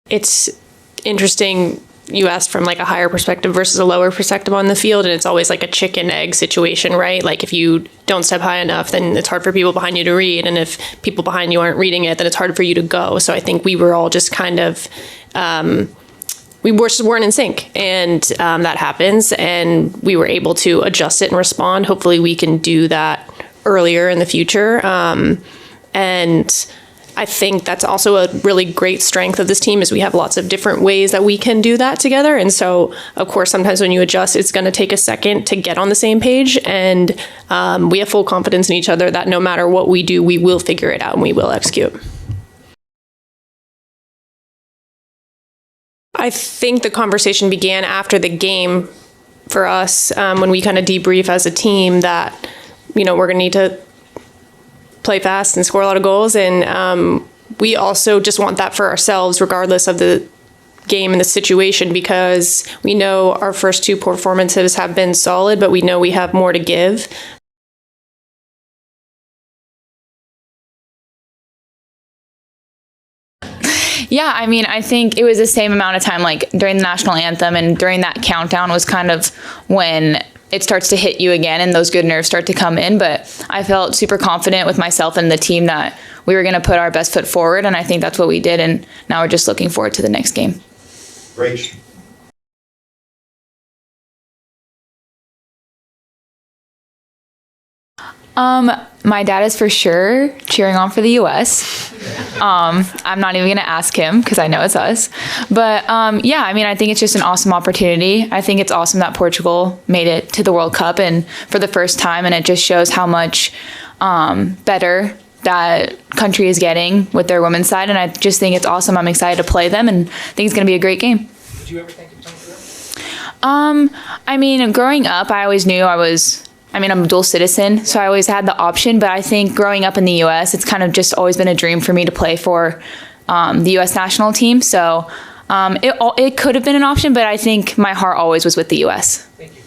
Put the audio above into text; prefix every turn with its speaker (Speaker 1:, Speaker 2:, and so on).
Speaker 1: it's interesting. You asked from like a higher perspective versus a lower perspective on the field, and it's always like a chicken egg situation, right? Like if you don't step high enough, then it's hard for people behind you to read, and if people behind you aren't reading it, then it's hard for you to go. So I think we were all just kind of we just weren't in sync, and that happens, and we were able to adjust it and respond. Hopefully we can do that earlier in the future, and I think that's also a really great strength of this team is we have lots of different ways that we can do that together. And so, of course, sometimes when you adjust, it's going to take a second to get on the same page. And we have full confidence in each other that no matter what we do, we will figure it out and we will execute. I think the conversation began after the game for us when we kind of debrief as a team that, we're going to need to play fast and score a lot of goals, and we also just want that for ourselves regardless of the game and the situation, because we know our first two performances have been solid, but we know we have more to give.
Speaker 2: Yeah, I think it was the same amount of time, like during the national anthem and during that countdown was kind of when it starts to hit you again and those good nerves start to come in. But I felt super confident with myself and the team that we were going to put our best foot forward. And I think that's what we did. And now we're just looking forward to the next game.
Speaker 3: Great.
Speaker 2: My dad is for sure cheering on for the U.S. I'm not even going to ask him because I know it's us. But I think it's just an awesome opportunity. I think it's awesome that Portugal made it to the World Cup and for the first time. And it just shows how much better that country is getting with their women's side. And I just think it's awesome. I'm excited to play them and think it's going to be a great game.
Speaker 3: Did you ever think of playing for them?
Speaker 2: Growing up, I always knew I'm a dual citizen, so I always had the option. But I think growing up in the U.S., it's kind of just always been a dream for me to play for the U.S. national team. So it could have been an option, but I think my heart always was with the U.S.
Speaker 3: Thank you.